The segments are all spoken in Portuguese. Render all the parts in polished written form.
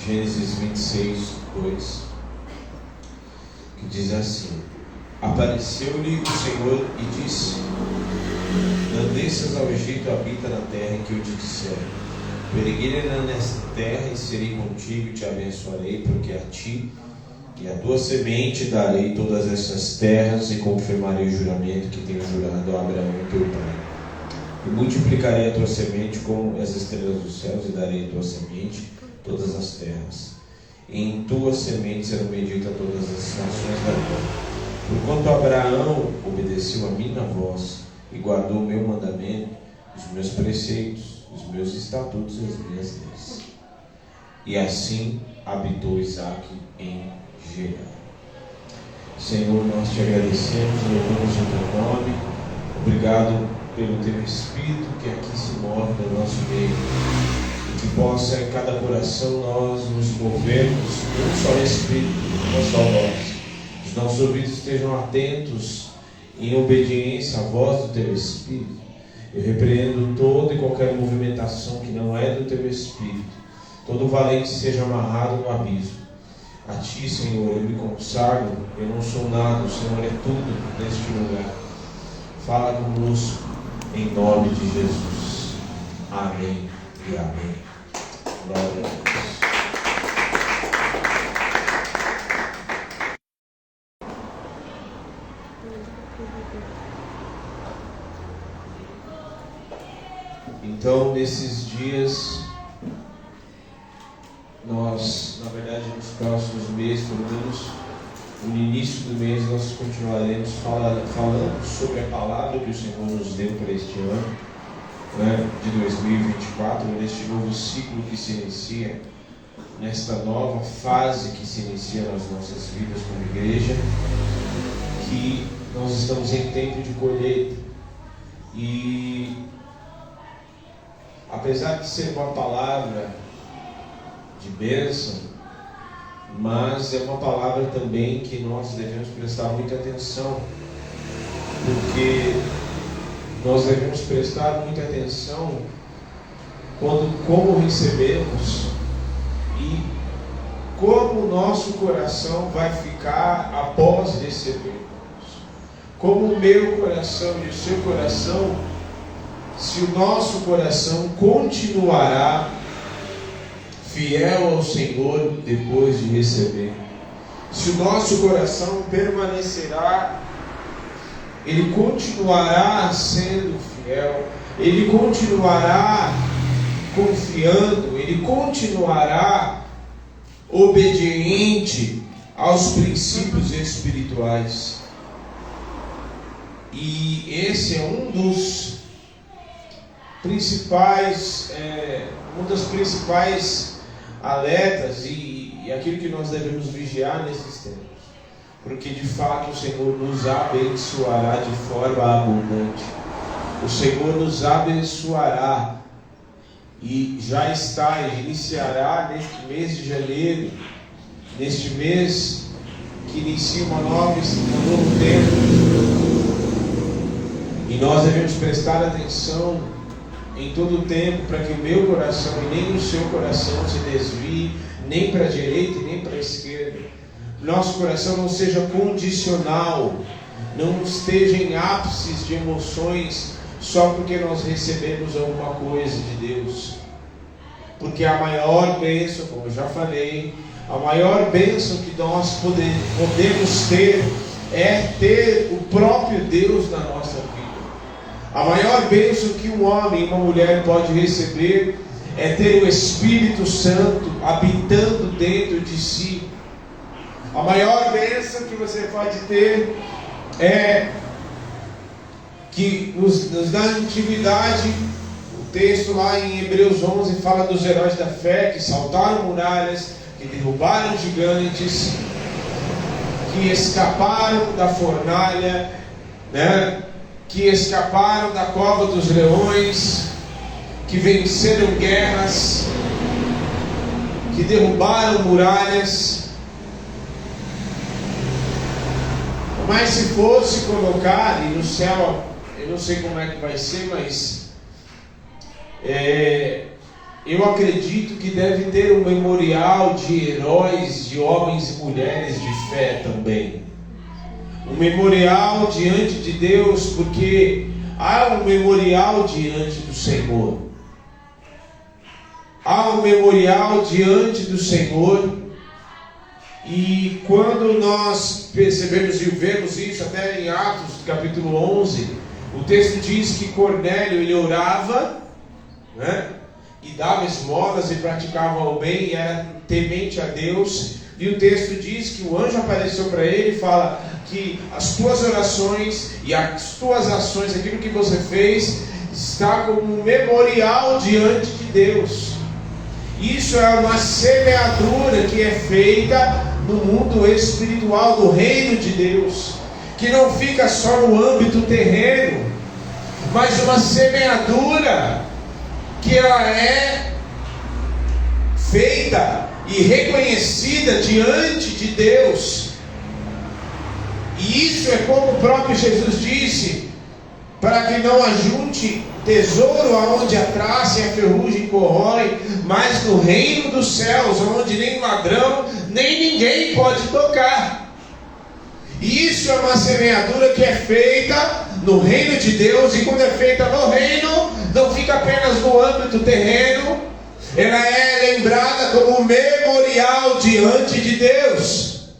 Gênesis 26, 2, que diz assim: apareceu-lhe o Senhor e disse: não desças ao Egito, habita na terra em que eu te disser. Peregrina nesta terra e serei contigo e te abençoarei, porque a ti e a tua semente darei todas essas terras e confirmarei o juramento que tenho jurado a Abraão teu pai. E multiplicarei a tua semente como as estrelas dos céus e darei a tua semente todas as terras. E em tua semente serão benditas todas as nações da terra. Porquanto Abraão obedeceu a minha voz e guardou o meu mandamento, os meus preceitos, os meus estatutos e as minhas leis. E assim habitou Isaque em Gerar. Senhor, nós te agradecemos, louvamos o teu nome. Obrigado pelo teu Espírito que aqui se move no nosso meio. E que possa em cada coração nós nos movermos, não só Espírito, não só voz. Os nossos ouvidos estejam atentos em obediência à voz do teu Espírito. Eu repreendo toda e qualquer movimentação que não é do teu Espírito. Todo valente seja amarrado no abismo. A ti, Senhor, eu me consagro. Eu não sou nada, o Senhor é tudo neste lugar. Fala conosco em nome de Jesus. Amém e amém. Glória a Deus. Então, nesses dias, nós, na verdade, nos próximos meses, pelo menos no início do mês, nós continuaremos falando sobre a palavra que o Senhor nos deu para este ano, né, de 2024, neste novo ciclo que se inicia, nesta nova fase que se inicia nas nossas vidas como igreja, que nós estamos em tempo de colheita. E apesar de ser uma palavra de bênção, mas é uma palavra também que nós devemos prestar muita atenção, porque nós devemos prestar muita atenção como recebemos e como o nosso coração vai ficar após recebermos. Como o meu coração e o seu coração, se o nosso coração continuará fiel ao Senhor depois de receber. Se o nosso coração permanecerá, ele continuará sendo fiel, ele continuará confiando, ele continuará obediente aos princípios espirituais. E esse é um dos principais, uma das principais alertas e aquilo que nós devemos vigiar nesses tempos, porque de fato o Senhor nos abençoará de forma abundante. O Senhor nos abençoará e já está, iniciará neste mês de janeiro, neste mês que inicia um novo tempo, e nós devemos prestar atenção em todo o tempo, para que o meu coração e nem o seu coração se desvie, nem para a direita e nem para a esquerda. Nosso coração não seja condicional, não esteja em ápices de emoções, só porque nós recebemos alguma coisa de Deus. Porque a maior bênção, como eu já falei, a maior bênção que nós podemos ter é ter o próprio Deus na nossa vida. A maior bênção que um homem e uma mulher pode receber é ter o Espírito Santo habitando dentro de si. A maior bênção que você pode ter é que nos dá intimidade. O texto lá em Hebreus 11 fala dos heróis da fé que saltaram muralhas, que derrubaram gigantes, que escaparam da fornalha, né? Que escaparam da cova dos leões, que venceram guerras, que derrubaram muralhas. Mas se fosse colocar, e no céu, eu não sei como é que vai ser, mas eu acredito que deve ter um memorial de heróis, de homens e mulheres de fé também. Um memorial diante de Deus, porque há um memorial diante do Senhor. Há um memorial diante do Senhor. E quando nós percebemos e vemos isso até em Atos capítulo 11, o texto diz que Cornélio, ele orava, né, e dava esmolas e praticava o bem e era temente a Deus. E o texto diz que o anjo apareceu para ele e fala que as tuas orações e as tuas ações, aquilo que você fez, está como um memorial diante de Deus. Isso é uma semeadura que é feita no mundo espiritual, do reino de Deus, que não fica só no âmbito terreno, mas uma semeadura que ela é feita e reconhecida diante de Deus. E isso é como o próprio Jesus disse, para que não ajunte tesouro aonde a traça e a ferrugem corrói, mas no reino dos céus, onde nem ladrão, nem ninguém pode tocar. E isso é uma semeadura que é feita no reino de Deus, e quando é feita no reino, não fica apenas no âmbito terreno, ela é lembrada como um memorial diante de Deus.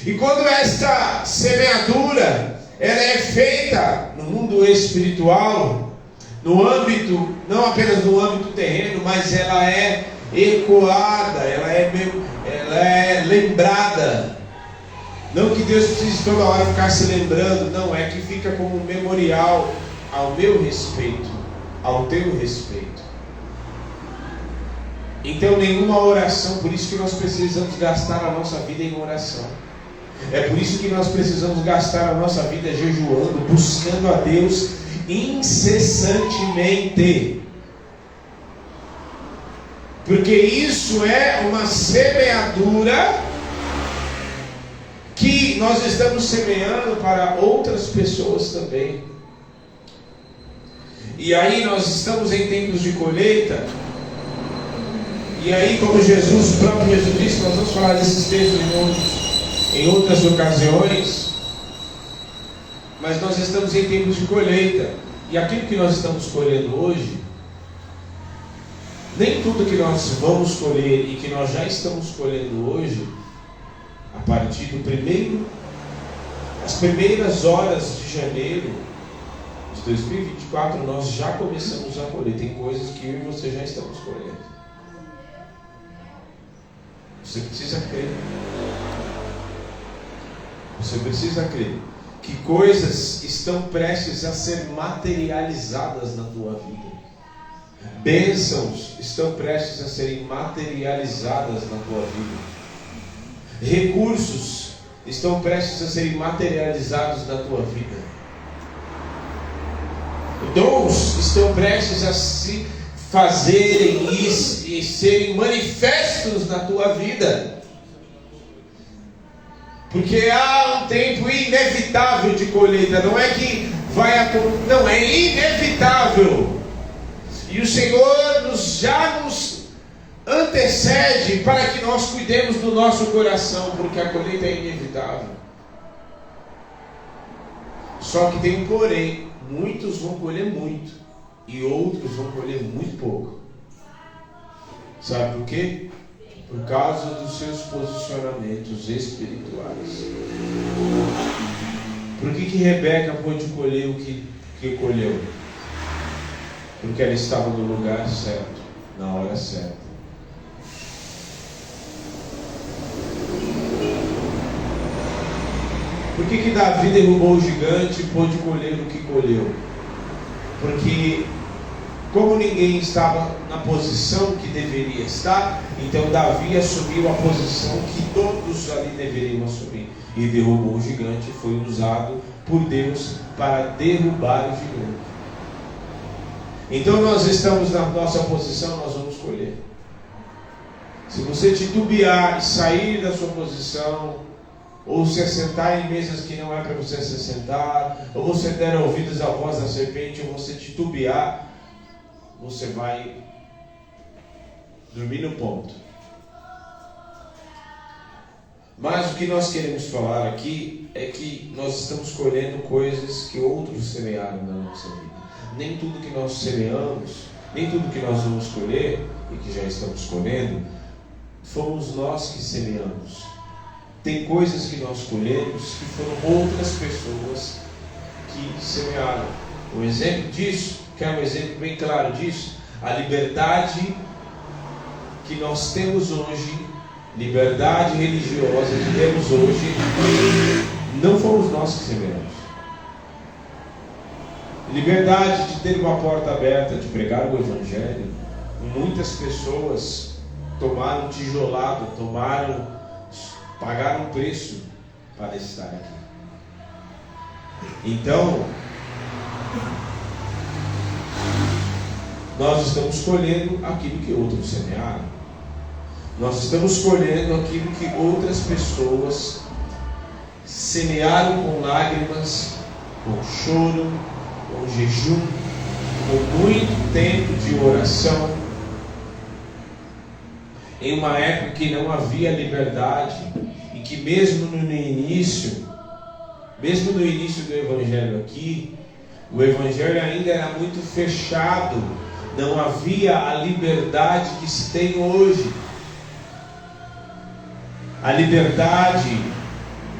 E quando esta semeadura, ela é feita no mundo espiritual, no âmbito, não apenas no âmbito terreno, mas ela é ecoada, ela é lembrada. Não que Deus precise toda hora ficar se lembrando, não, é que fica como um memorial ao meu respeito, ao teu respeito. Então nenhuma oração, por isso que nós precisamos gastar a nossa vida em oração. É por isso que nós precisamos gastar a nossa vida jejuando, buscando a Deus incessantemente. Porque isso é uma semeadura que nós estamos semeando para outras pessoas também. E aí nós estamos em tempos de colheita. E aí, como Jesus, o próprio Jesus disse, nós vamos falar desses textos em outras ocasiões, mas nós estamos em tempos de colheita, e aquilo que nós estamos colhendo hoje, nem tudo que nós vamos colher e que nós já estamos colhendo hoje, a partir as primeiras horas de janeiro de 2024, nós já começamos a colher. Tem coisas que eu e você já estamos colhendo. Você precisa crer. Você precisa crer que coisas estão prestes a ser materializadas na tua vida. Bênçãos estão prestes a serem materializadas na tua vida. Recursos estão prestes a serem materializados na tua vida. Dons estão prestes a se fazerem e serem manifestos na tua vida. Porque há um tempo inevitável de colheita. Não é que vai acontecer, não, é inevitável. E o Senhor já nos antecede para que nós cuidemos do nosso coração, porque a colheita é inevitável. Só que tem um porém: muitos vão colher muito e outros vão colher muito pouco. Sabe por quê? Por causa dos seus posicionamentos espirituais. Por que Rebeca pôde colher o que colheu? Porque ela estava no lugar certo, na hora certa. Por que Davi derrubou o gigante e pôde colher o que colheu? Porque como ninguém estava na posição que deveria estar, então Davi assumiu a posição que todos ali deveriam assumir. E derrubou o gigante, foi usado por Deus para derrubar o gigante. Então nós estamos na nossa posição, nós vamos colher. Se você titubear e sair da sua posição, ou se assentar em mesas que não é para você se sentar, ou você der ouvidos à voz da serpente, ou você titubear, você vai Dormir no ponto. Mas o que nós queremos falar aqui é que nós estamos colhendo coisas que outros semearam na nossa vida. Nem tudo que nós semeamos, nem tudo que nós vamos colher, e que já estamos colhendo, fomos nós que semeamos. Tem coisas que nós colhemos que foram outras pessoas que semearam. Um exemplo disso, quer um exemplo bem claro disso? A liberdade que nós temos hoje, liberdade religiosa que temos hoje, não fomos nós que semeamos. Liberdade de ter uma porta aberta, de pregar o Evangelho. Muitas pessoas tomaram tijolada, pagaram preço para estar aqui. Então, nós estamos colhendo aquilo que outros semearam. Nós estamos colhendo aquilo que outras pessoas semearam com lágrimas, com choro, com jejum, com muito tempo de oração, em uma época que não havia liberdade, e que mesmo no início do Evangelho aqui, o Evangelho ainda era muito fechado, não havia a liberdade que se tem hoje. A liberdade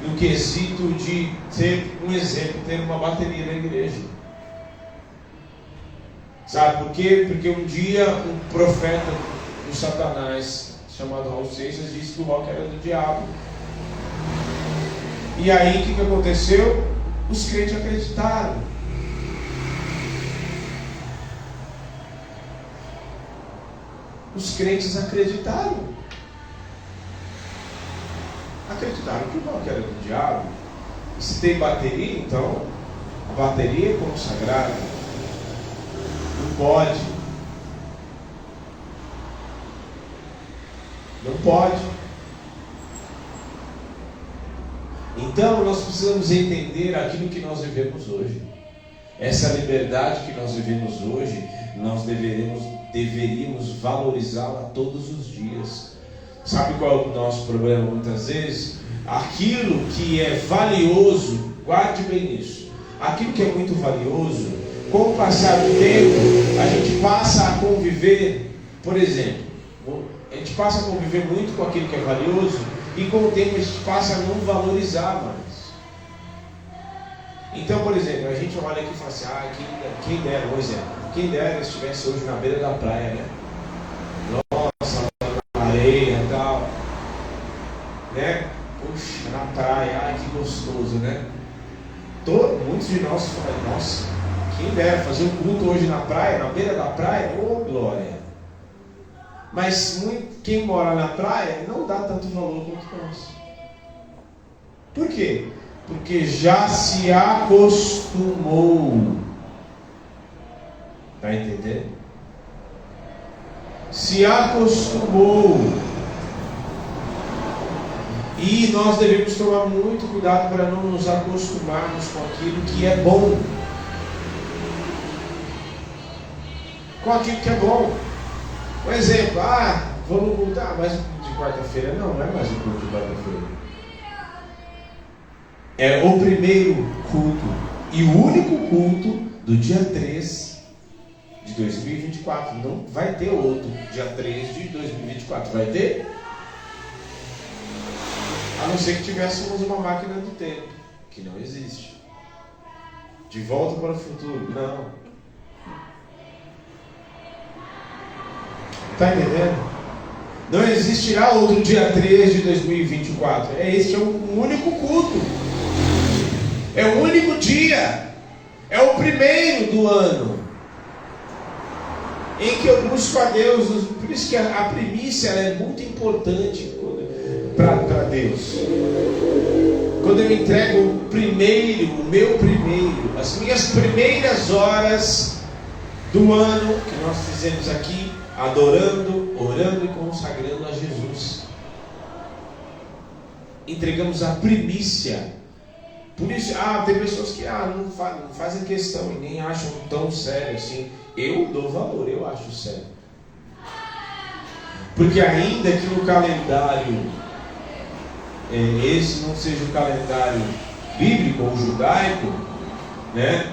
no quesito de ter, um exemplo, ter uma bateria na igreja. Sabe por quê? Porque um dia um profeta do Satanás, chamado Raul Seixas, disse que o rock era do diabo. E aí o que aconteceu? Os crentes acreditaram. Os crentes acreditaram. Acreditaram que o rock era do diabo. E se tem bateria, então a bateria é consagrada. Não pode. Não pode. Então nós precisamos entender aquilo que nós vivemos hoje. Essa liberdade que nós vivemos hoje, nós deveríamos valorizá-la todos os dias. Sabe qual é o nosso problema muitas vezes? Aquilo que é valioso, guarde bem isso. Aquilo que é muito valioso, com o passar do tempo, a gente passa a conviver, por exemplo, a gente passa a conviver muito com aquilo que é valioso, e com o tempo a gente passa a não valorizar mais. Então, por exemplo, a gente olha aqui e fala assim, quem dera, por exemplo, quem dera estivesse hoje na beira da praia, né? Nossa, na areia e tal, né? Puxa, na praia, que gostoso, né? Muitos de nós falam, nossa, quem dera fazer um culto hoje na praia, na beira da praia, ô glória! Mas quem mora na praia não dá tanto valor quanto nós. Por quê? Porque já se acostumou. Está entendendo? Se acostumou. E nós devemos tomar muito cuidado para não nos acostumarmos com aquilo que é bom. Com aquilo que é bom. Por exemplo, vamos voltar, mas de quarta-feira não é mais o culto de quarta-feira. É o primeiro culto e o único culto do dia 3 de 2024. Não vai ter outro dia 3 de 2024. Vai ter? A não ser que tivéssemos uma máquina do tempo, que não existe. De volta para o futuro, não. Está entendendo? Não existirá outro dia 3 de 2024. Este é o único culto. É o único dia. É o primeiro do ano em que eu busco a Deus. Por isso que a primícia é muito importante para Deus. Quando eu entrego o meu primeiro, as minhas primeiras horas do ano que nós fizemos aqui, adorando, orando e consagrando a Jesus. Entregamos a primícia. Por isso, tem pessoas que não fazem questão e nem acham tão sério assim. Eu dou valor, eu acho sério. Porque ainda que no calendário esse não seja o calendário bíblico ou judaico, né?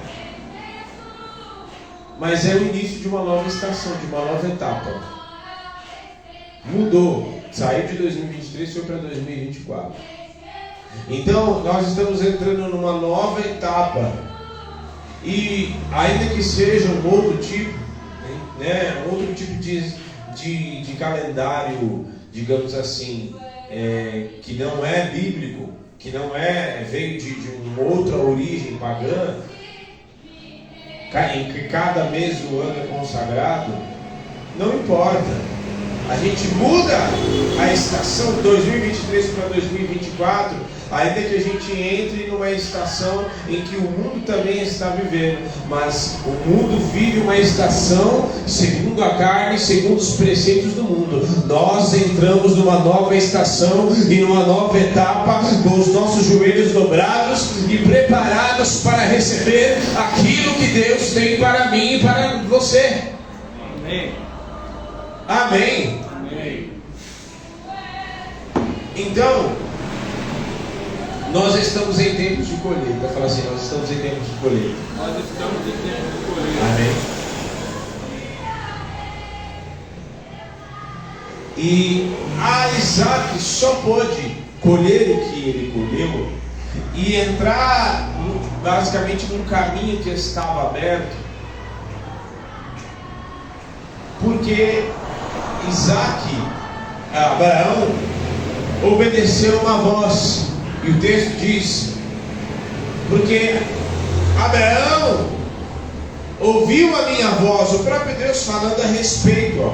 Mas é o início de uma nova estação, de uma nova etapa. Mudou, saiu de 2023 e foi para 2024. Então nós estamos entrando numa nova etapa. E ainda que seja um outro tipo, né? Outro tipo de calendário, digamos assim, que não é bíblico, que não veio de uma outra origem pagã, em que cada mês do ano é consagrado, não importa. A gente muda a estação de 2023 para 2024, ainda que a gente entre numa estação em que o mundo também está vivendo, mas o mundo vive uma estação segundo a carne, segundo os preceitos do mundo. Nós entramos numa nova estação e numa nova etapa, com os nossos joelhos dobrados e preparados para receber aquilo que Deus tem para mim e para você. Amém. Amém. Amém. Então, nós estamos em tempos de colheita. Fala assim, nós estamos em tempos de colheita. Nós estamos em tempos de colheita. Amém. E Isaac só pôde colher o que ele colheu e entrar basicamente num caminho que estava aberto, porque Abraão obedeceu uma voz. E o texto diz: porque Abraão ouviu a minha voz, o próprio Deus falando a respeito,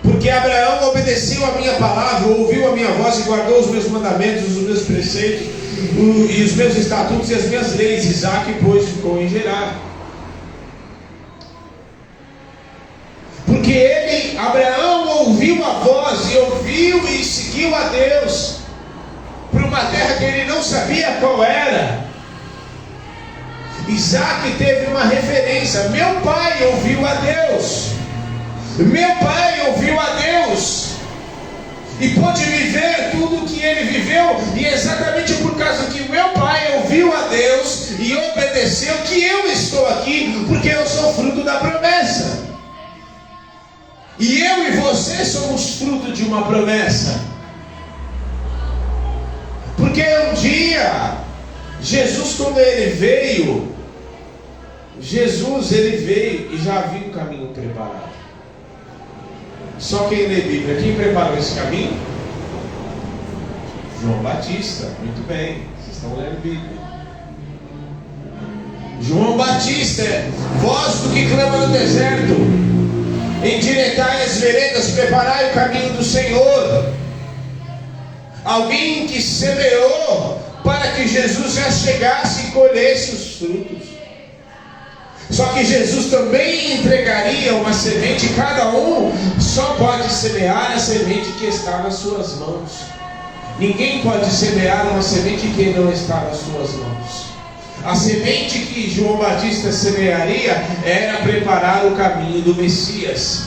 porque Abraão obedeceu a minha palavra, ouviu a minha voz e guardou os meus mandamentos, os meus preceitos e os meus estatutos e as minhas leis. Isaac, pois, ficou em Gerar. Porque Abraão ouviu a voz, e ouviu e seguiu a Deus, para uma terra que ele não sabia qual era. Isaac teve uma referência: meu pai ouviu a Deus, meu pai ouviu a Deus, e pôde viver tudo o que ele viveu, e é exatamente por causa que meu pai ouviu a Deus e obedeceu que eu estou aqui, porque eu sou fruto da promessa. E eu e você somos fruto de uma promessa. Porque um dia, Jesus, quando ele veio, ele veio e já havia um caminho preparado. Só quem lê Bíblia, quem preparou esse caminho? João Batista. Muito bem, vocês estão lendo Bíblia. João Batista, voz do que clama no deserto: endireitai as veredas, preparai o caminho do Senhor. Alguém que semeou para que Jesus já chegasse e colhesse os frutos. Só que Jesus também entregaria uma semente. Cada um só pode semear a semente que está nas suas mãos. Ninguém pode semear uma semente que não está nas suas mãos. A semente que João Batista semearia era preparar o caminho do Messias.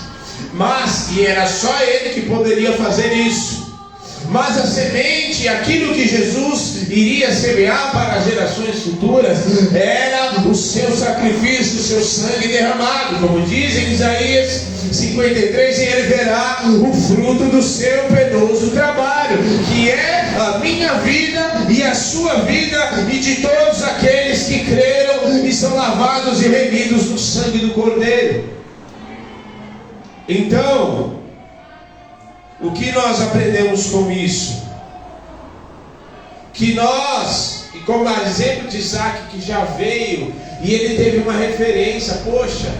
E era só ele que poderia fazer isso. Mas a semente, aquilo que Jesus iria semear para as gerações futuras, era o seu sacrifício, o seu sangue derramado, como diz em Isaías 53, e ele verá o fruto do seu penoso trabalho, que é a minha vida e a sua vida, e de todos aqueles que creram e são lavados e remidos no sangue do Cordeiro. Então, o que nós aprendemos com isso? Que nós, e como exemplo de Isaac, que já veio, e ele teve uma referência: poxa,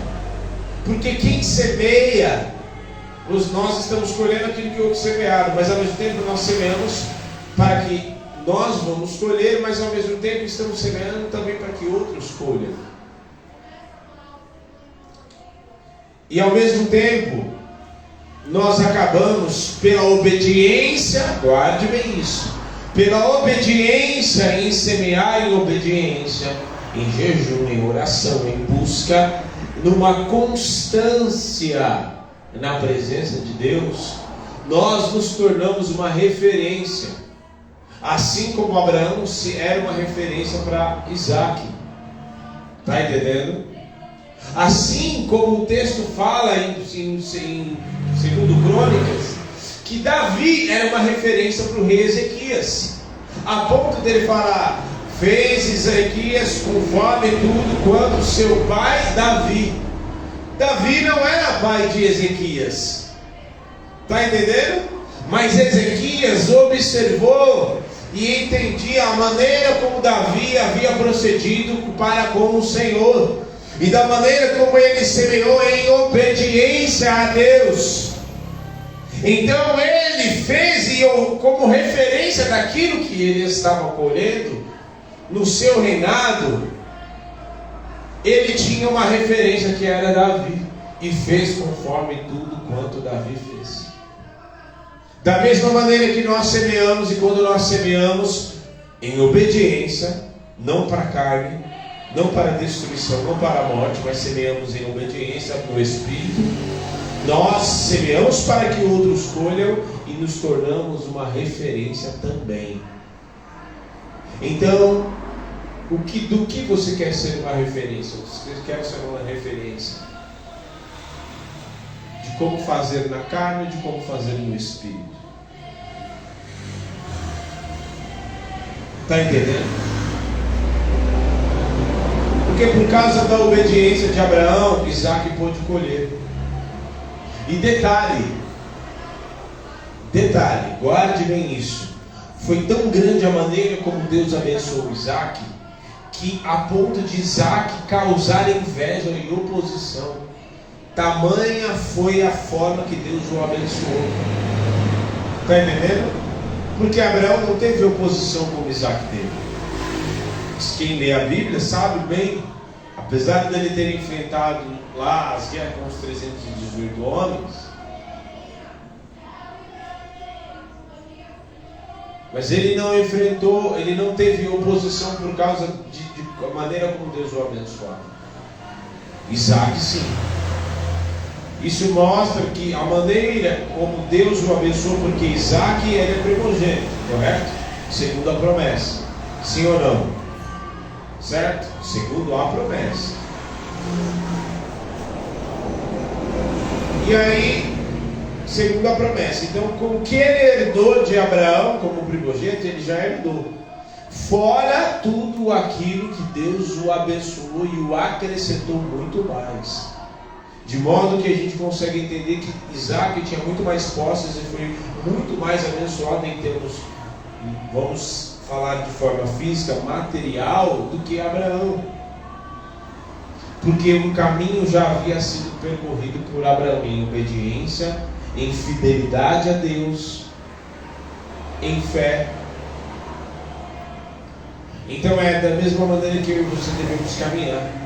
porque quem semeia, nós estamos colhendo aquilo que outros semearam, mas ao mesmo tempo nós semeamos para que nós vamos colher, mas ao mesmo tempo estamos semeando também para que outros colham. E ao mesmo tempo, nós acabamos pela obediência, guarde bem isso, pela obediência em semear, em obediência, em jejum, em oração, em busca, numa constância na presença de Deus, nós nos tornamos uma referência. Assim como Abraão era uma referência para Isaac. Está entendendo? Assim como o texto fala em 2 Crônicas, que Davi era uma referência para o rei Ezequias, a ponto dele falar: fez Ezequias conforme tudo quanto seu pai Davi. Davi não era pai de Ezequias, está entendendo? Mas Ezequias observou e entendia a maneira como Davi havia procedido para com o Senhor, e da maneira como ele semeou em obediência a Deus. Então ele fez, e como referência daquilo que ele estava colhendo no seu reinado, ele tinha uma referência que era Davi, e fez conforme tudo quanto Davi fez. Da mesma maneira que nós semeamos, e quando nós semeamos em obediência, não para a carne, não para a destruição, não para a morte, mas semeamos em obediência para o Espírito, nós semeamos para que outros colham e nos tornamos uma referência também. Então, do que você quer ser uma referência? Você quer ser uma referência de como fazer na carne, de como fazer no Espírito. Está entendendo? Porque por causa da obediência de Abraão, Isaac pôde colher. E detalhe, guarde bem isso. Foi tão grande a maneira como Deus abençoou Isaac, que a ponto de Isaac causar inveja e oposição. Tamanha foi a forma que Deus o abençoou. Está entendendo? Porque Abraão não teve oposição como Isaac teve. Quem lê a Bíblia sabe bem, apesar dele ter enfrentado lá as guerras com os 318 homens, mas ele não enfrentou, ele não teve oposição por causa da maneira como Deus o abençoava. Isaac sim. Isso mostra que a maneira como Deus o abençoou, porque Isaac ele é primogênito, correto? Segundo a promessa. Sim ou não? Certo? Segundo a promessa. E aí, segundo a promessa. Então, com o que ele herdou de Abraão como primogênito, ele já herdou. Fora tudo aquilo que Deus o abençoou e o acrescentou muito mais. De modo que a gente consegue entender que Isaac tinha muito mais posses e foi muito mais abençoado em termos, vamos falar de forma física, material, do que Abraão. Porque o caminho já havia sido percorrido por Abraão em obediência, em fidelidade a Deus, em fé. Então é da mesma maneira que eu e você devemos caminhar.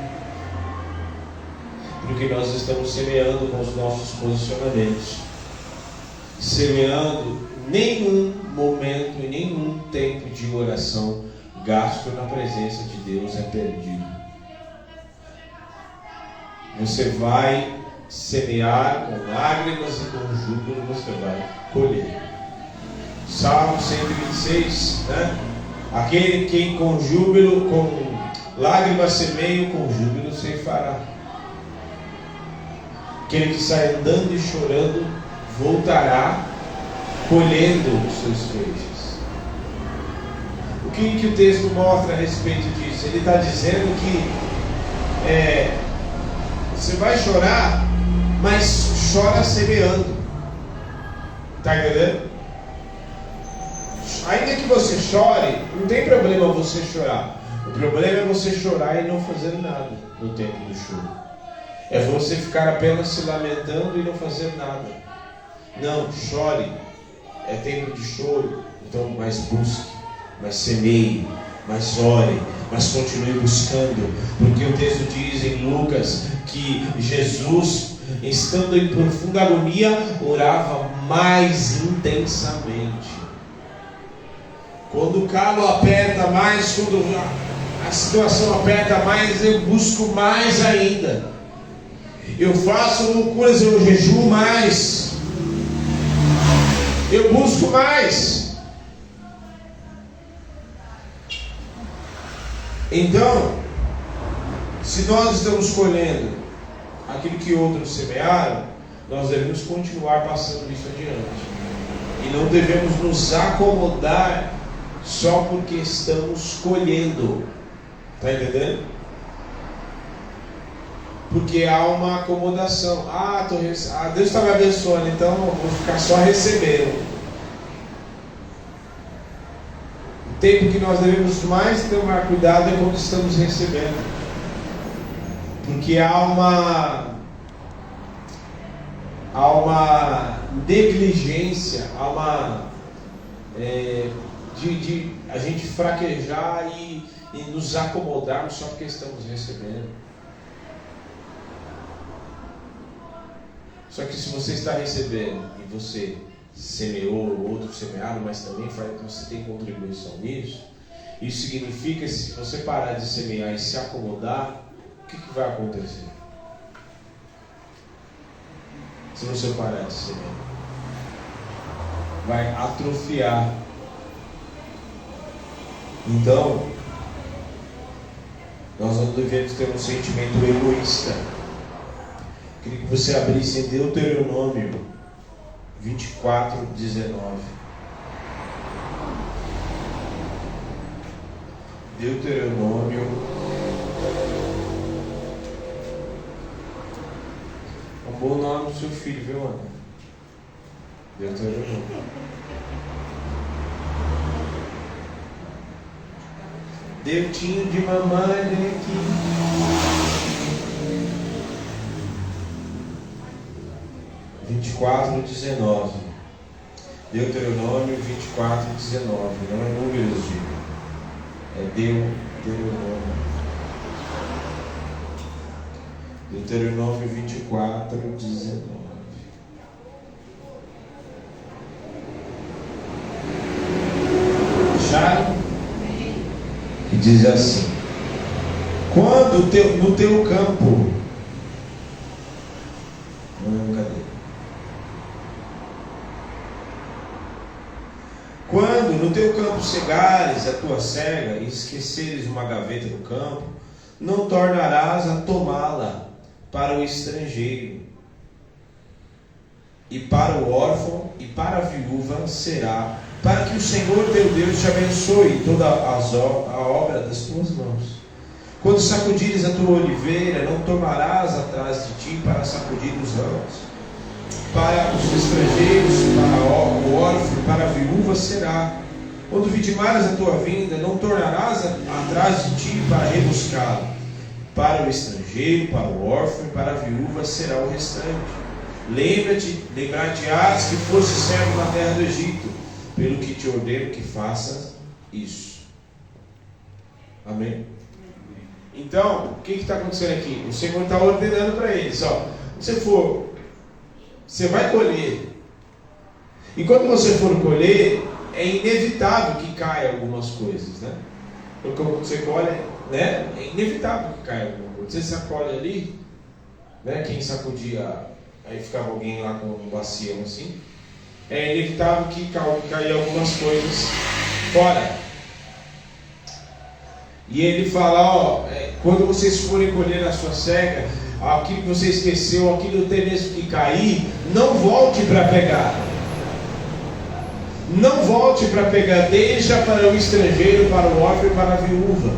Porque nós estamos semeando com os nossos posicionamentos. Semeando, nenhum momento e nenhum tempo de oração gasto na presença de Deus é perdido. Você vai semear com lágrimas e com júbilo, você vai colher. Salmo 126, né? Aquele que com júbilo, com lágrimas semeia, com júbilo ceifará. Aquele que sai andando e chorando voltará colhendo os seus feixes. O que o texto mostra a respeito disso? Ele está dizendo que você vai chorar, mas chora semeando. Está entendendo? Ainda que você chore, não tem problema você chorar. O problema é você chorar e não fazer nada no tempo do choro. É você ficar apenas se lamentando e não fazer nada. Não, chore. É tempo de choro. Então, mais busque, mais semeie, mais ore, mas continue buscando. Porque o texto diz em Lucas que Jesus, estando em profunda agonia, orava mais intensamente. Quando o calo aperta mais, quando a situação aperta mais, eu busco mais ainda. Eu faço loucuras, eu jejuo mais. Eu busco mais. Então, se nós estamos colhendo aquilo que outros semearam, nós devemos continuar passando isso adiante. E não devemos nos acomodar só porque estamos colhendo. Está entendendo? Porque há uma acomodação. Deus está me abençoando, então eu vou ficar só recebendo. O tempo que nós devemos mais tomar cuidado é quando estamos recebendo. Porque há uma negligência, há uma de a gente fraquejar e nos acomodarmos só porque estamos recebendo. Só que se você está recebendo e você semeou, outros semearam, mas também você tem contribuição nisso, isso significa que se você parar de semear e se acomodar, o que vai acontecer? Se você parar de semear, vai atrofiar. Então, nós não devemos ter um sentimento egoísta. Queria que você abrisse em Deuteronômio 24:19. Deuteronômio. Um bom nome do seu filho, viu, Ana? Deuteronômio. Deutinho de mamãe, vem aqui. 24:19. Deuteronômio 24:19. Não é números, é Deuteronômio. Deuteronômio 24:19. Acharam? Que diz assim: quando no teu campo, quando no teu campo cegares a tua cega e esqueceres uma gaveta no campo, não tornarás a tomá-la para o estrangeiro, e para o órfão e para a viúva será, para que o Senhor teu Deus te abençoe toda a obra das tuas mãos. Quando sacudires a tua oliveira, não tomarás atrás de ti para sacudir os ramos. Para os estrangeiros, para o órfão, para a viúva será. Quando vitimares a tua vinda, não tornarás atrás de ti para rebuscá-lo. Para o estrangeiro, para o órfão e para a viúva será o restante. Lembrar-te-ás que foste servo na terra do Egito, pelo que te ordeno que faças isso. Amém? Então, o que está acontecendo aqui? O Senhor está ordenando para eles, você vai colher. E quando você for colher, é inevitável que caia algumas coisas, né? Porque quando você colhe, né? É inevitável que caia alguma coisa. Você sacode ali, né? Quem sacudia, aí ficava alguém lá com um bacião assim. É inevitável que caia algumas coisas fora. E ele fala, quando vocês forem colher a sua cega, aquilo que você esqueceu, aquilo até mesmo que cair, não volte para pegar. Não volte para pegar, deixa para o estrangeiro, para o órfão e para a viúva.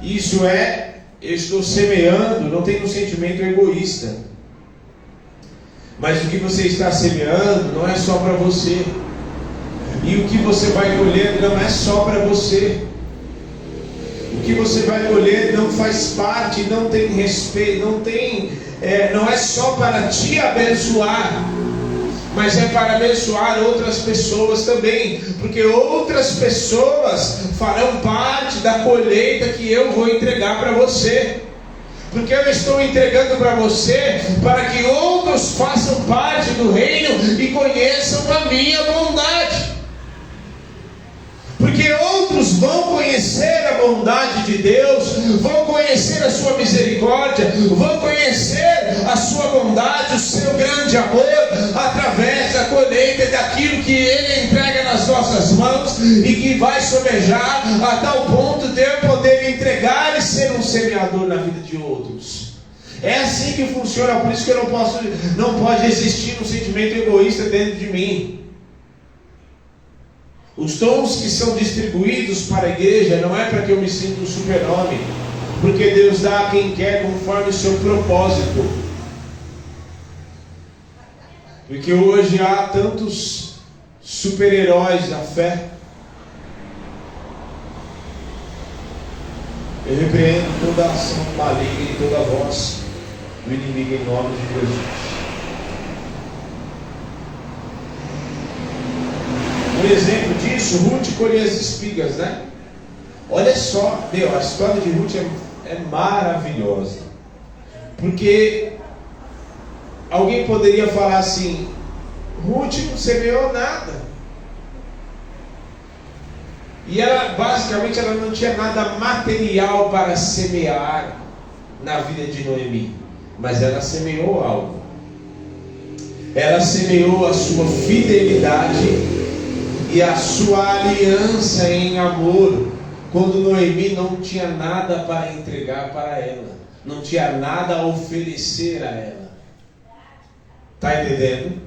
Isso eu estou semeando, não tem um sentimento egoísta. Mas o que você está semeando não é só para você. E o que você vai colher não é só para você. O que você vai colher não faz parte, não tem respeito, não é só para te abençoar, mas é para abençoar outras pessoas também, porque outras pessoas farão parte da colheita que eu vou entregar para você. Porque eu estou entregando para você para que outros façam parte do reino e conheçam a minha bondade. Porque outros vão conhecer a bondade de Deus, vão conhecer a sua misericórdia, vão conhecer a sua bondade, o seu grande amor, através da colheita e daquilo que Ele entrega nas nossas mãos e que vai sobejar a tal ponto de eu poder entregar e ser um semeador na vida de outros. É assim que funciona, por isso que não pode existir um sentimento egoísta dentro de mim. Os dons que são distribuídos para a igreja não é para que eu me sinta um super-homem, porque Deus dá a quem quer conforme o seu propósito. Porque hoje há tantos super-heróis da fé. Eu repreendo toda ação maligna e toda voz do inimigo em nome de Jesus. Um exemplo disso, Ruth colhia as espigas, né? Olha só, a história de Ruth é maravilhosa. Porque alguém poderia falar assim: Ruth não semeou nada. E ela, basicamente, ela não tinha nada material para semear na vida de Noemi. Mas ela semeou algo. Ela semeou a sua fidelidade e a sua aliança em amor, quando Noemi não tinha nada para entregar para ela, não tinha nada a oferecer a ela. Está entendendo?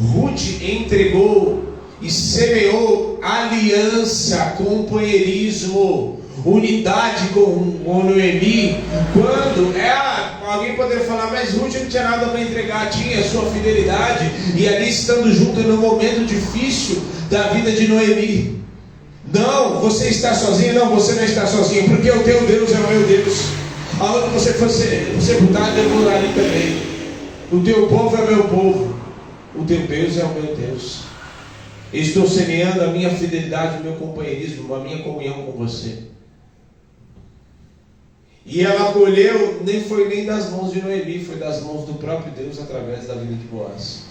Ruth entregou e semeou aliança, companheirismo, unidade com Noemi. Quando alguém poderia falar, mas Ruth não tinha nada para entregar, tinha a sua fidelidade, e ali estando junto no momento difícil da vida de Noemi. Não, você está sozinho? Não, você não está sozinho, porque o teu Deus é o meu Deus. Aonde você for sepultado, eu vou ali também. O teu povo é o meu povo, o teu Deus é o meu Deus. Estou semeando a minha fidelidade, o meu companheirismo, a minha comunhão com você. E ela colheu, nem foi nem das mãos de Noemi, foi das mãos do próprio Deus através da vida de Boaz.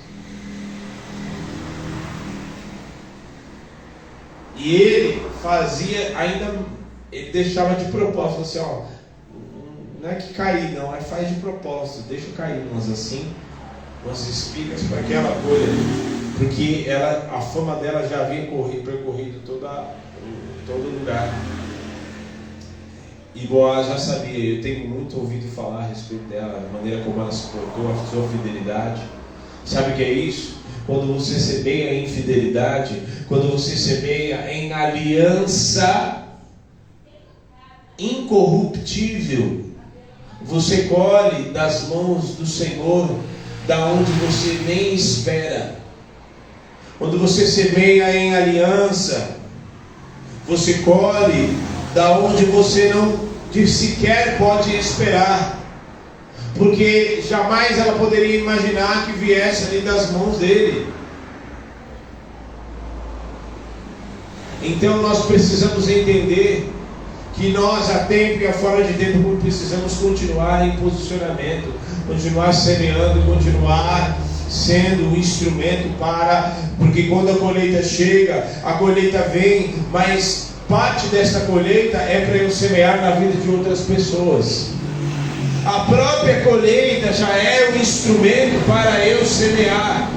E ele fazia ele deixava de propósito, assim, não é que cair não, faz de propósito, deixa cair umas assim, umas espigas para que ela colha, porque a fama dela já havia percorrido todo lugar. E Boaz já sabia, eu tenho muito ouvido falar a respeito dela, da maneira como ela se portou, a sua fidelidade. Sabe o que é isso? Quando você semeia em fidelidade, quando você semeia em aliança incorruptível, você colhe das mãos do Senhor, da onde você nem espera. Quando você semeia em aliança, você colhe da onde você não sequer pode esperar, porque jamais ela poderia imaginar que viesse ali das mãos dele. Então nós precisamos entender que nós, a tempo e a fora de tempo, precisamos continuar em posicionamento, continuar semeando, continuar sendo um instrumento porque quando a colheita chega, a colheita vem, mas parte dessa colheita é para eu semear na vida de outras pessoas. A própria colheita já é um instrumento para eu semear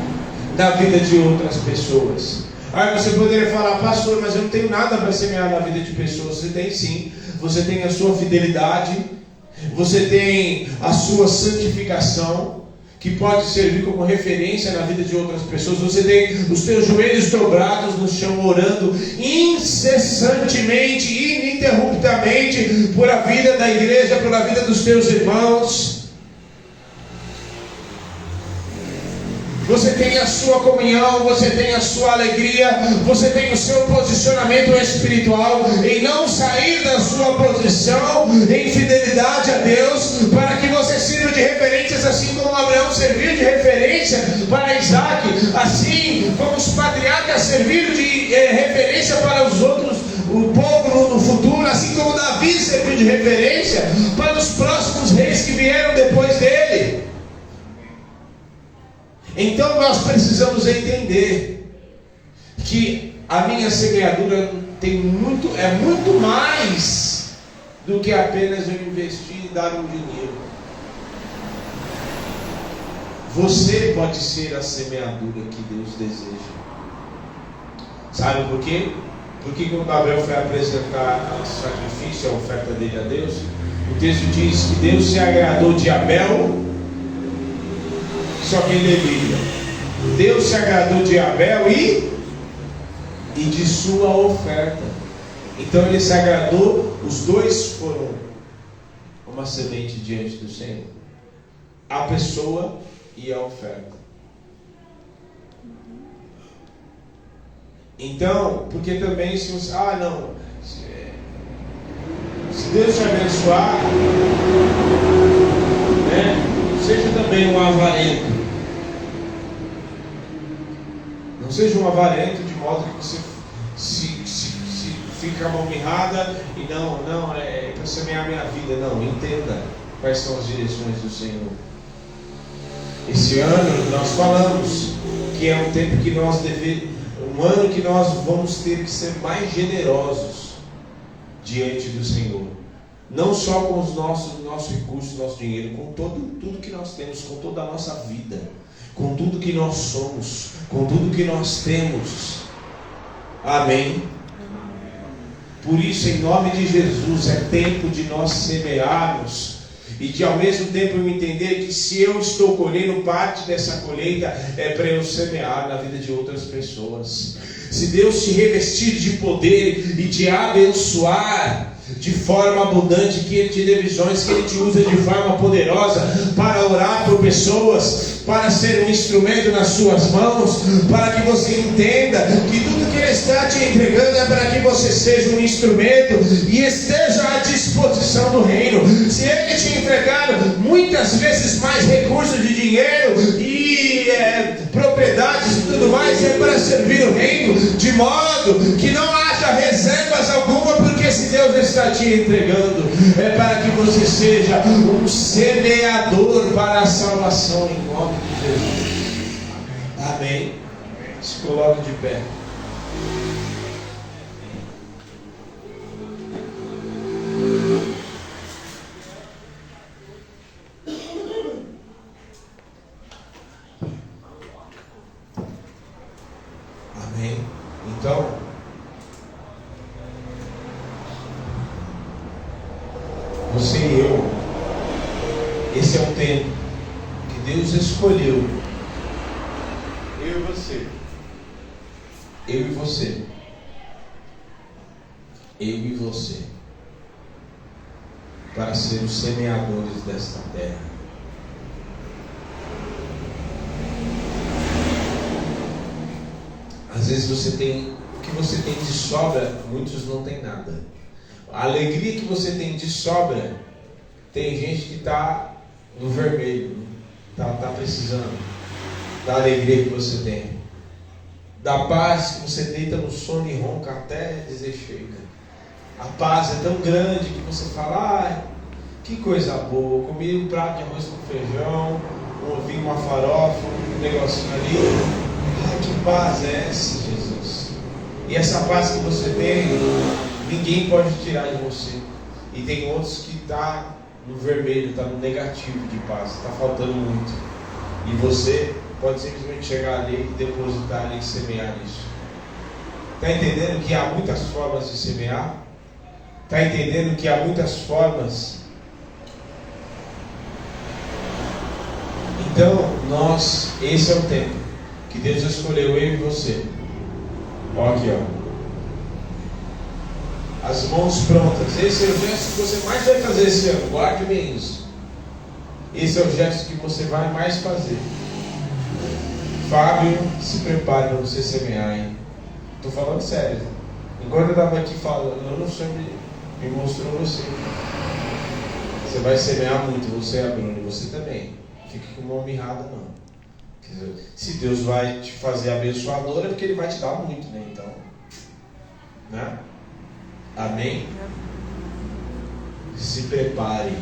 na vida de outras pessoas. Aí você poderia falar, pastor, mas eu não tenho nada para semear na vida de pessoas. Você tem sim. Você tem a sua fidelidade, você tem a sua santificação, que pode servir como referência na vida de outras pessoas. Você tem os teus joelhos dobrados no chão, orando incessantemente, ininterruptamente por a vida da igreja, por a vida dos teus irmãos. Você tem a sua comunhão, você tem a sua alegria, você tem o seu posicionamento espiritual em não sair da sua posição em fidelidade a Deus, para que você sirva de referências, assim como Abraão serviu de referência para Isaac, assim como os patriarcas serviram de referência para os outros, o povo no futuro, assim como Davi serviu de referência para os próximos reis que vieram depois dele. Então nós precisamos entender que a minha semeadura é muito mais do que apenas eu investir e dar um dinheiro. Você pode ser a semeadura que Deus deseja. Sabe por quê? Porque quando Abel foi apresentar o sacrifício, a oferta dele a Deus, o texto diz que Deus se agradou de Abel, só que ele é Bíblia. Deus se agradou de Abel e de sua oferta. Então ele se agradou, os dois foram uma semente diante do Senhor. A pessoa e a oferta. Então, porque também se você... se Deus te abençoar, né, seja também um avarento. Não seja um avarento de modo que você se fica mal mirrada e não, é para semear a minha vida. Não, entenda quais são as direções do Senhor. Esse ano nós falamos que é um tempo que nós um ano que nós vamos ter que ser mais generosos diante do Senhor. Não só com os nossos recursos, nosso dinheiro, com tudo que nós temos, com toda a nossa vida, com tudo que nós somos, com tudo que nós temos. Amém? Por isso, em nome de Jesus, é tempo de nós semearmos e de ao mesmo tempo eu entender que se eu estou colhendo parte dessa colheita, é para eu semear na vida de outras pessoas. Se Deus te revestir de poder e te abençoar de forma abundante, que Ele te dê visões, que Ele te use de forma poderosa para orar por pessoas, para ser um instrumento nas suas mãos, para que você entenda que tudo que Ele está te entregando é para que você seja um instrumento e esteja à disposição do reino. Se Ele te entregar muitas vezes mais recursos de dinheiro e propriedades e tudo mais, é para servir o reino, de modo que não haja reservas alguma, porque se Deus está te entregando, é para que você seja um semeador para a salvação, em nome de Jesus. Amém. Se coloque de pé. Amém. Então, você e eu, esse é o tempo que Deus escolheu. Eu e você. Eu e você. Eu e você. Para ser os semeadores desta terra. Às vezes o que você tem de sobra, muitos não tem nada. A alegria que você tem de sobra, tem gente que está no vermelho, está precisando da alegria que você tem, da paz que você deita no sono e ronca até dizer chega. A paz é tão grande que você fala, que coisa boa, comi um prato de arroz com feijão, ouvi uma farofa, um negocinho ali, que paz é essa, Jesus? E essa paz que você tem, ninguém pode tirar de você. E tem outros que está no vermelho, está no negativo de paz, está faltando muito. E você pode simplesmente chegar ali e depositar ali e semear isso. Está entendendo que há muitas formas de semear? Está entendendo que há muitas formas? Então, esse é o tempo que Deus escolheu eu e você. Olha aqui, as mãos prontas. Esse é o gesto que você mais vai fazer esse ano. Guarde bem isso. Esse é o gesto que você vai mais fazer. Fábio, se prepare para você semear, hein? Estou falando sério. Enquanto eu estava aqui falando, eu não sei, me mostrou você. Você vai semear muito, você é Bruno, você também. Fique com mão mirrada, não. Se Deus vai te fazer abençoador, é porque Ele vai te dar muito, né? Então, né? Amém? Se prepare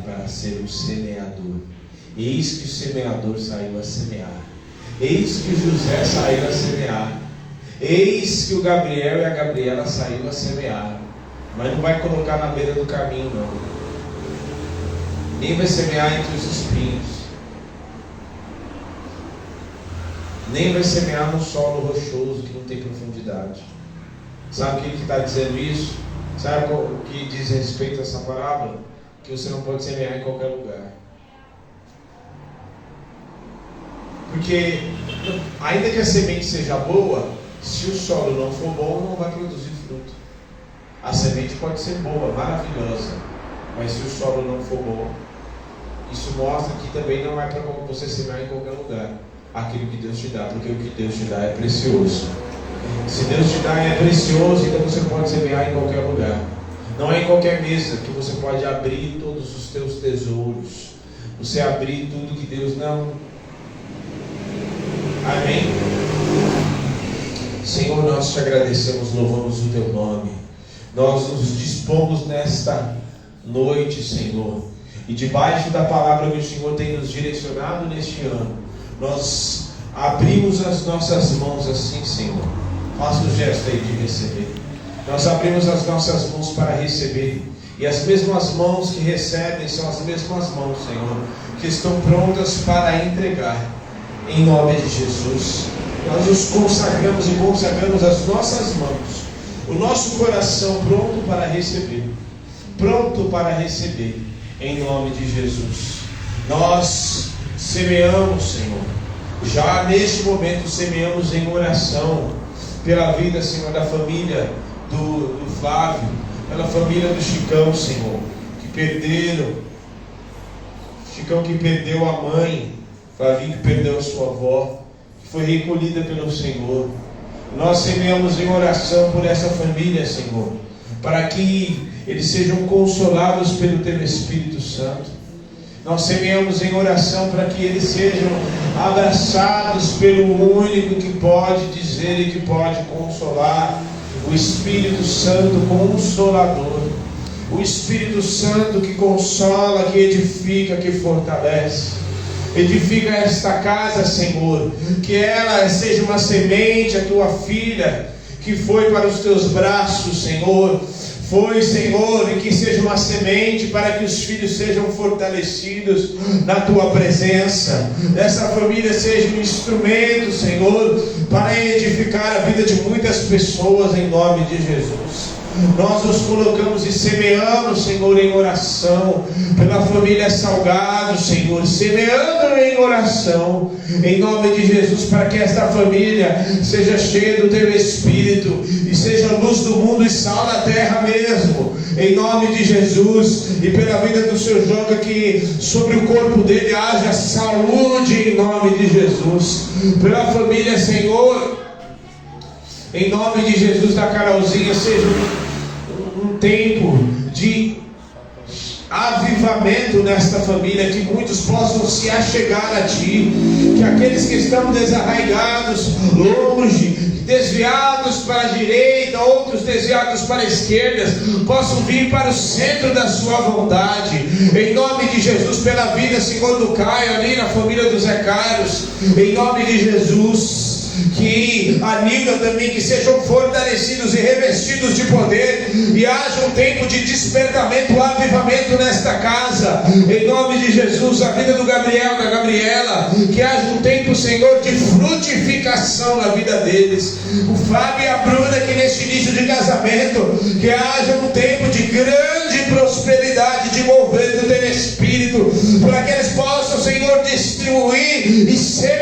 para ser um semeador. Eis que o semeador saiu a semear. Eis que o José saiu a semear. Eis que o Gabriel e a Gabriela saíram a semear. Mas não vai colocar na beira do caminho, não. Nem vai semear entre os espinhos. Nem vai semear num solo rochoso que não tem profundidade. Sabe o que está dizendo isso? Sabe o que diz respeito a essa parábola? Que você não pode semear em qualquer lugar. Porque, ainda que a semente seja boa, se o solo não for bom, não vai produzir fruto. A semente pode ser boa, maravilhosa, mas se o solo não for bom, isso mostra que também não é para você semear em qualquer lugar aquilo que Deus te dá, porque o que Deus te dá é precioso. Se Deus te dá é precioso, então você pode semear em qualquer lugar. Não é em qualquer mesa que você pode abrir todos os teus tesouros. Você abrir tudo que Deus não. Amém? Senhor, nós te agradecemos, louvamos o teu nome. Nós nos dispomos nesta noite, Senhor, e debaixo da palavra que o Senhor tem nos direcionado neste ano, nós abrimos as nossas mãos assim, Senhor. Faça o gesto aí de receber. Nós abrimos as nossas mãos para receber, e as mesmas mãos que recebem são as mesmas mãos, Senhor, que estão prontas para entregar, em nome de Jesus. Nós nos consagramos e consagramos as nossas mãos, o nosso coração pronto para receber, em nome de Jesus. Nós semeamos, Senhor, já neste momento semeamos em oração pela vida, Senhor, da família do Flávio, pela família do Chicão, Senhor, que perderam. Chicão que perdeu a mãe, Flavinho que perdeu a sua avó, que foi recolhida pelo Senhor. Nós semeamos em oração por essa família, Senhor, para que eles sejam consolados pelo Teu Espírito Santo. Nós semeamos em oração para que eles sejam abraçados pelo único que pode dizer e que pode consolar, o Espírito Santo Consolador, o Espírito Santo que consola, que edifica, que fortalece. Edifica esta casa, Senhor, que ela seja uma semente, a tua filha, que foi para os teus braços, Senhor. Foi, Senhor, e que seja uma semente para que os filhos sejam fortalecidos na tua presença. Essa família seja um instrumento, Senhor, para edificar a vida de muitas pessoas, em nome de Jesus. Nós nos colocamos e semeamos, Senhor, em oração pela família Salgado, Senhor, semeando em oração, em nome de Jesus, para que esta família seja cheia do Teu Espírito e seja luz do mundo e sal da terra mesmo, em nome de Jesus. E pela vida do seu Joga, que sobre o corpo dele haja saúde, em nome de Jesus. Pela família, Senhor, em nome de Jesus, da Carolzinha, seja um tempo de avivamento nesta família, que muitos possam se achegar a Ti, que aqueles que estão desarraigados, longe, desviados para a direita, outros desviados para a esquerda, possam vir para o centro da Sua vontade, em nome de Jesus. Pela vida, Senhor, do Caio, ali na família dos Zé Carlos, em nome de Jesus. Que a Nilda também, que sejam fortalecidos e revestidos de poder, e haja um tempo de despertamento, avivamento nesta casa, em nome de Jesus. A vida do Gabriel, da Gabriela, que haja um tempo, Senhor, de frutificação na vida deles. O Fábio e a Bruna, que neste início de casamento, que haja um tempo de grande prosperidade, de mover do Teu Espírito, para que eles possam, Senhor, distribuir e ser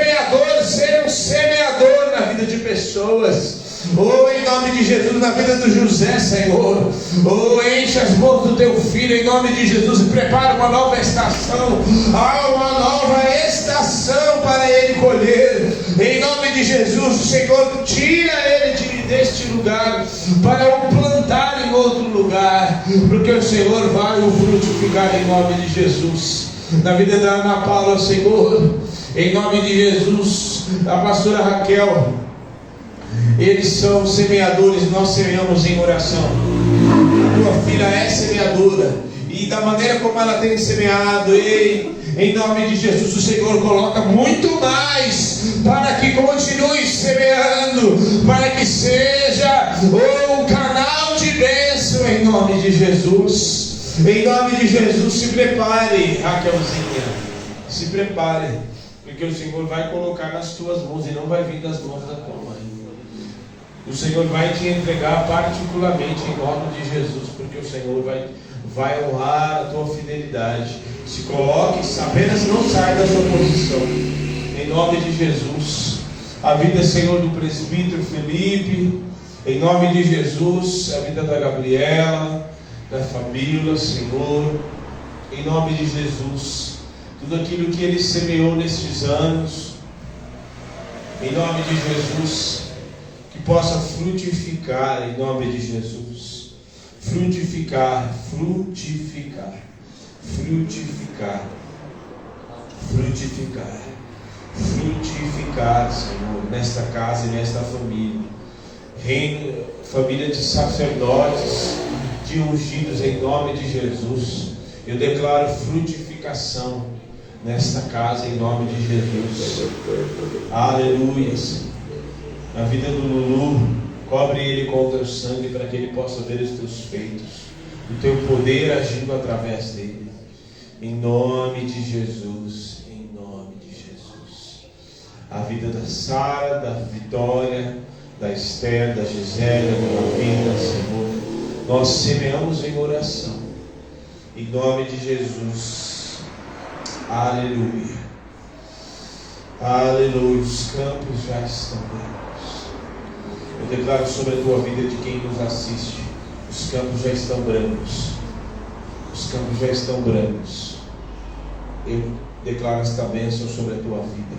um semeador na vida de pessoas. Oh, em nome de Jesus, na vida do José, Senhor. Oh, enche as mãos do Teu filho, em nome de Jesus, e prepara uma nova estação. Uma nova estação para ele colher. Em nome de Jesus, o Senhor tira ele deste lugar para o plantar em outro lugar, porque o Senhor vai o frutificar, em nome de Jesus. Na vida da Ana Paula, Senhor, em nome de Jesus, a pastora Raquel, eles são semeadores, nós semeamos em oração. A tua filha é semeadora, e e da maneira como ela tem semeado, em nome de Jesus, o Senhor coloca muito mais para que continue semeando, para que seja um canal de bênção, em nome de Jesus. Em nome de Jesus, se prepare, Raquelzinha, se prepare, porque o Senhor vai colocar nas tuas mãos e não vai vir das mãos da tua mãe. O Senhor vai te entregar particularmente em nome de Jesus, porque o Senhor vai honrar a tua fidelidade. Se coloque, apenas não saia da sua posição, em nome de Jesus. A vida, Senhor, do presbítero Felipe, em nome de Jesus. A vida da Gabriela, da família, Senhor, em nome de Jesus. Tudo aquilo que ele semeou nestes anos, em nome de Jesus, que possa frutificar, em nome de Jesus. Frutificar, frutificar, frutificar, frutificar, frutificar, Senhor, nesta casa e nesta família. Reino, família de sacerdotes, de ungidos, em nome de Jesus. Eu declaro frutificação nesta casa, em nome de Jesus. Aleluia. Na vida do Lulu, cobre ele com o teu sangue, para que ele possa ver os teus feitos, o teu poder agindo através dele, em nome de Jesus, em nome de Jesus. A vida da Sara, da Vitória, da Esther, da Gisele, da Lavina, Senhor, nós semeamos em oração, em nome de Jesus. Aleluia, aleluia. Os campos já estão brancos. Eu declaro sobre a tua vida, de quem nos assiste, os campos já estão brancos. Os campos já estão brancos. Eu declaro esta bênção sobre a tua vida,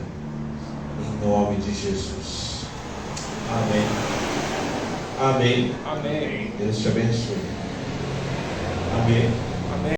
em nome de Jesus. Amém. Amém. Amém. Deus te abençoe. Amém.